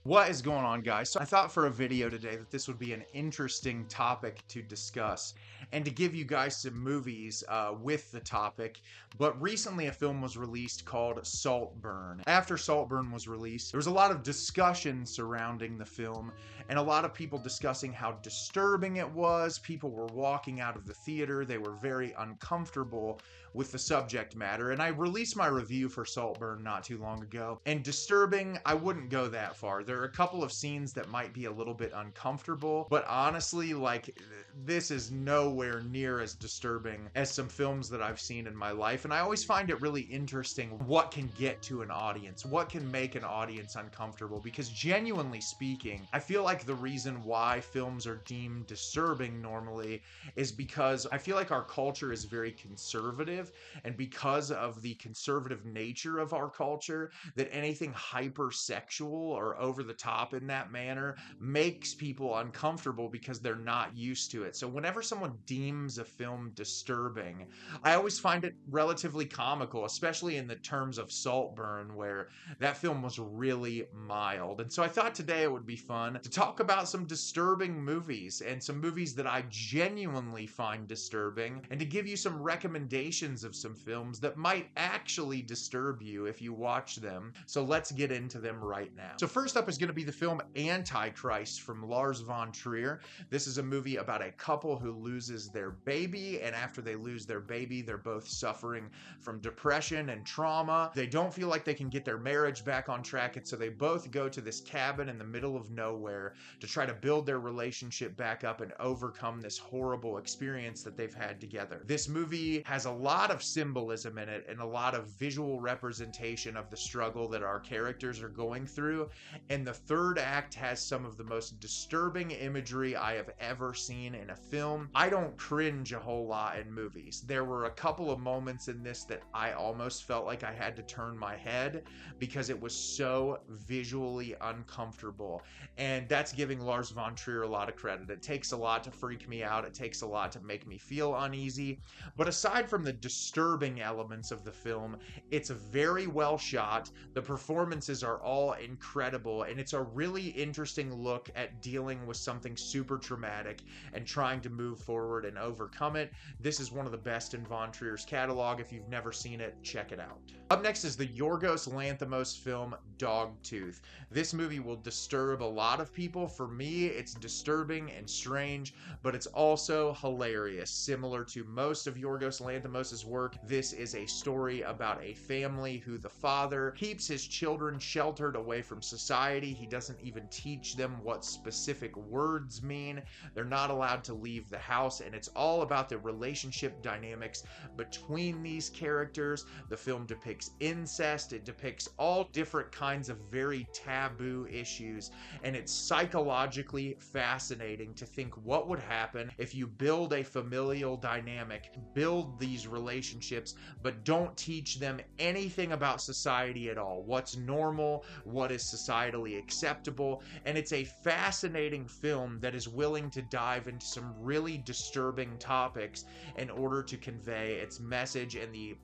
What is going on, guys? So I thought for a video today that this would be an interesting topic to discuss and to give you guys some movies with the topic. But recently a film was released called Saltburn. After Saltburn was released, there was a lot of discussion surrounding the film and a lot of people discussing how disturbing it was. People were walking out of the theater. They were very uncomfortable with the subject matter. And I released my review for Saltburn not too long ago. And disturbing, I wouldn't go that far. There are a couple of scenes that might be a little bit uncomfortable, but honestly, like, this is nowhere near as disturbing as some films that I've seen in my life. And I always find it really interesting what can get to an audience, what can make an audience uncomfortable, because genuinely speaking, I feel like the reason why films are deemed disturbing normally is because I feel like our culture is very conservative, and because of the conservative nature of our culture, that anything hypersexual or over the top in that manner makes people uncomfortable because they're not used to it. So whenever someone deems a film disturbing, I always find it relatively comical, especially in the terms of Saltburn, where that film was really mild. And so I thought today it would be fun to talk about some disturbing movies and some movies that I genuinely find disturbing, and to give you some recommendations of some films that might actually disturb you if you watch them. So let's get into them right now. So first up is going to be the film Antichrist from Lars von Trier. This is a movie about a couple who loses their baby, and after they lose their baby, they're both suffering from depression and trauma. They don't feel like they can get their marriage back on track, and so they both go to this cabin in the middle of nowhere to try to build their relationship back up and overcome this horrible experience that they've had together. This movie has a lot of symbolism in it and a lot of visual representation of the struggle that our characters are going through, and the third act has some of the most disturbing imagery I have ever seen in a film. I don't cringe a whole lot in movies. There were a couple of moments in this that I almost felt like I had to turn my head because it was so visually uncomfortable, and that's giving Lars von Trier a lot of credit. It takes a lot to freak me out. It takes a lot to make me feel uneasy. But aside from the disturbing elements of the film, it's very well shot. The performances are all incredible, and it's a really interesting look at dealing with something super traumatic and trying to move forward and overcome it. This is one of the best in Von Trier's catalog. If you've never seen it, check it out. Up next is the Yorgos Lanthimos film Dogtooth. This movie will disturb a lot of people. For me, it's disturbing and strange, but it's also hilarious. Similar to most of Yorgos Lanthimos' work, this is a story about a family who the father keeps his children sheltered away from society. He doesn't even teach them what specific words mean. They're not allowed to leave the house, and it's all about the relationship dynamics between these characters. The film depicts incest. It depicts all different kinds of very taboo issues, and it's psychologically fascinating to think what would happen if you build a familial dynamic, build these relationships, but don't teach them anything about society at all. What's normal, what is societally acceptable. And it's a fascinating film that is willing to dive into some really disturbing topics in order to convey its message and the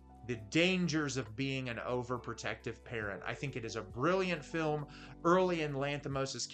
dangers of being an overprotective parent. I think it is a brilliant film early in Lanthimos'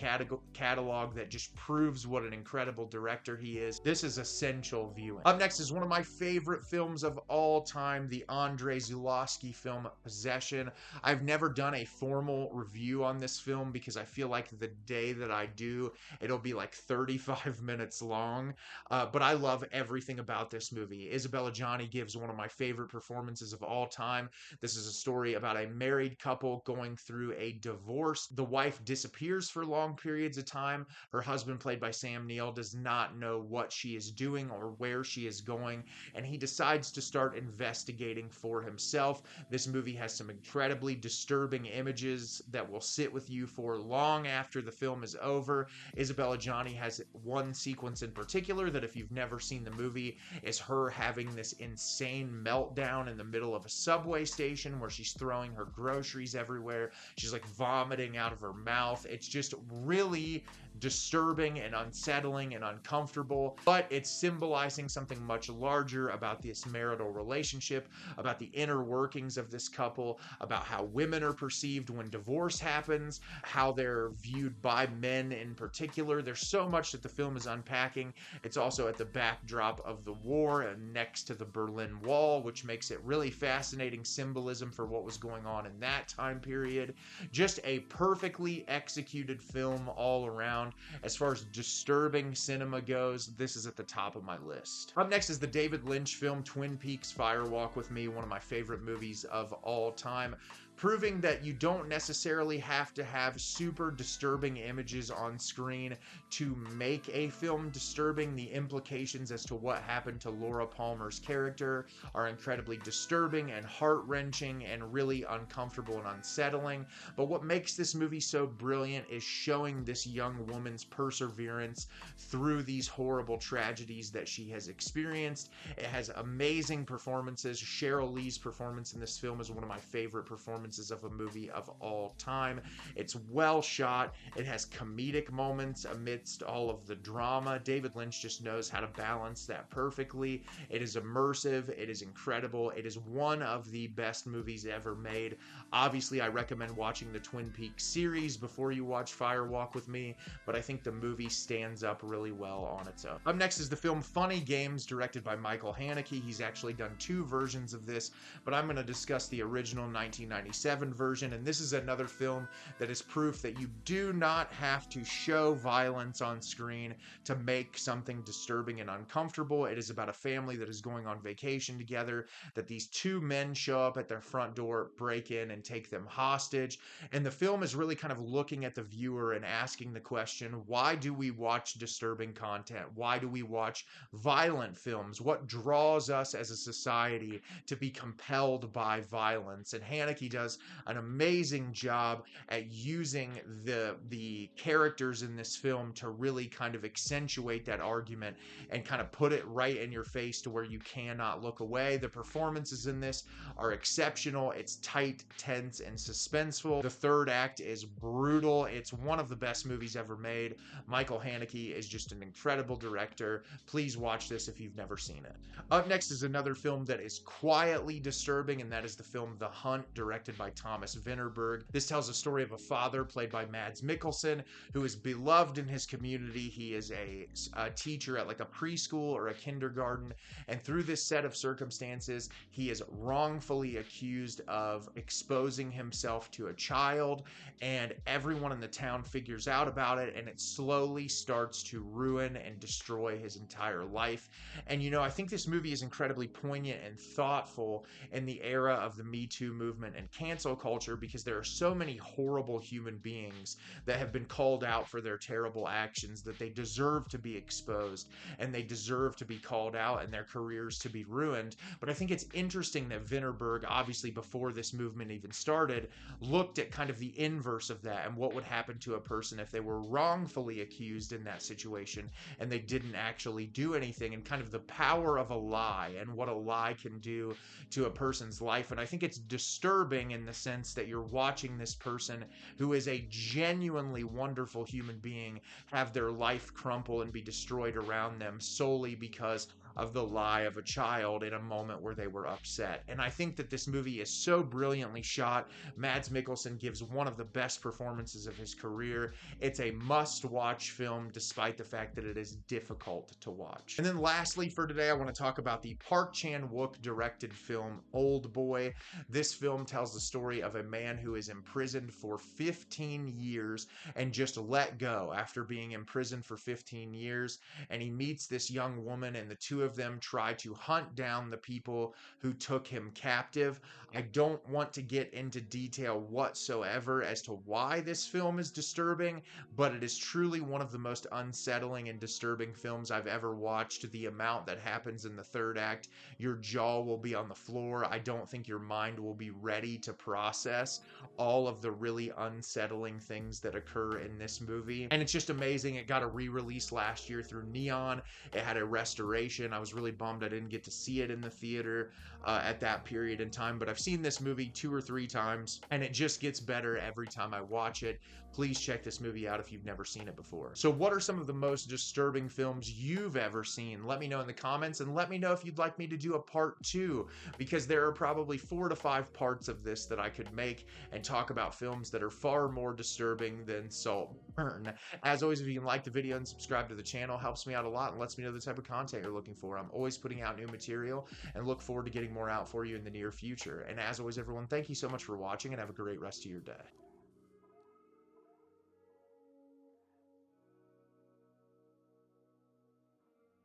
catalog that just proves what an incredible director he is. This is essential viewing. Up next is one of my favorite films of all time, the Andrei Zulawski film Possession. I've never done a formal review on this film because I feel like the day that I do, it'll be like 35 minutes long, but I love everything about this movie. Isabelle Adjani gives one of my favorite performances of all time. This is a story about a married couple going through a divorce. The wife disappears for long periods of time. Her husband, played by Sam Neill, does not know what she is doing or where she is going, and he decides to start investigating for himself. This movie has some incredibly disturbing images that will sit with you for long after the film is over. Isabelle Adjani has one sequence in particular that, if you've never seen the movie, is her having this insane meltdown in the middle middle of a subway station where she's throwing her groceries everywhere. She's like vomiting out of her mouth. It's just really disturbing and unsettling and uncomfortable, but it's symbolizing something much larger about this marital relationship, about the inner workings of this couple, about how women are perceived when divorce happens, how they're viewed by men in particular. There's so much that the film is unpacking. It's also at the backdrop of the war and next to the Berlin Wall, which makes it really fascinating symbolism for what was going on in that time period. Just a perfectly executed film all around. As far as disturbing cinema goes, this is at the top of my list. Up next is the David Lynch film Twin Peaks: Fire Walk with Me, one of my favorite movies of all time, proving that you don't necessarily have to have super disturbing images on screen to make a film disturbing. The implications as to what happened to Laura Palmer's character are incredibly disturbing and heart-wrenching and really uncomfortable and unsettling. But what makes this movie so brilliant is showing this young woman's perseverance through these horrible tragedies that she has experienced. It has amazing performances. Cheryl Lee's performance in this film is one of my favorite performances of a movie of all time. It's well shot. It has comedic moments amidst all of the drama. David Lynch just knows how to balance that perfectly. It is immersive. It is incredible. It is one of the best movies ever made. Obviously, I recommend watching the Twin Peaks series before you watch Fire Walk with Me, but I think the movie stands up really well on its own. Up next is the film Funny Games, directed by Michael Haneke. He's actually done two versions of this, but I'm going to discuss the original 1997 version, and this is another film that is proof that you do not have to show violence on screen to make something disturbing and uncomfortable. It is about a family that is going on vacation together, that these two men show up at their front door, break in, and take them hostage. And the film is really kind of looking at the viewer and asking the question, why do we watch disturbing content? Why do we watch violent films? What draws us as a society to be compelled by violence? And Haneke does an amazing job at using the characters in this film to really kind of accentuate that argument and kind of put it right in your face to where you cannot look away. The performances in this are exceptional. It's tight, tense, and suspenseful. The third act is brutal. It's one of the best movies ever made. Michael Haneke is just an incredible director. Please watch this if you've never seen it. Up next is another film that is quietly disturbing, and that is the film The Hunt, directed by Thomas Vinterberg. This tells a story of a father played by Mads Mikkelsen who is beloved in his community. He is a teacher at like a preschool or a kindergarten, and through this set of circumstances, he is wrongfully accused of exposing himself to a child, and everyone in the town figures out about it, and it slowly starts to ruin and destroy his entire life. And you know, I think this movie is incredibly poignant and thoughtful in the era of the Me Too movement and cancel culture, because there are so many horrible human beings that have been called out for their terrible actions that they deserve to be exposed and they deserve to be called out and their careers to be ruined. But I think it's interesting that Vinterberg, obviously before this movement even started, looked at kind of the inverse of that and what would happen to a person if they were wrongfully accused in that situation and they didn't actually do anything, and kind of the power of a lie and what a lie can do to a person's life. And I think it's disturbing in the sense that you're watching this person who is a genuinely wonderful human being have their life crumple and be destroyed around them solely because of the lie of a child in a moment where they were upset. And I think that this movie is so brilliantly shot. Mads Mikkelsen gives one of the best performances of his career. It's a must-watch film despite the fact that it is difficult to watch. And then lastly for today, I want to talk about the Park Chan-wook directed film Old Boy. This film tells the story of a man who is imprisoned for 15 years and just let go after being imprisoned for 15 years. And he meets this young woman, and the two of them try to hunt down the people who took him captive. I don't want to get into detail whatsoever as to why this film is disturbing, but it is truly one of the most unsettling and disturbing films I've ever watched. The amount that happens in the third act, your jaw will be on the floor. I don't think your mind will be ready to process all of the really unsettling things that occur in this movie. And it's just amazing. It got a re-release last year through Neon. It had a restoration and I was really bummed I didn't get to see it in the theater at that period in time. But I've seen this movie 2 or 3 times, and it just gets better every time I watch it. Please check this movie out if you've never seen it before. So what are some of the most disturbing films you've ever seen? Let me know in the comments, and let me know if you'd like me to do a part 2, because there are probably 4 to 5 parts of this that I could make and talk about films that are far more disturbing than Saltburn. As always, if you can like the video and subscribe to the channel, helps me out a lot and lets me know the type of content you're looking for. I'm always putting out new material and look forward to getting more out for you in the near future. And as always, everyone, thank you so much for watching, and have a great rest of your day.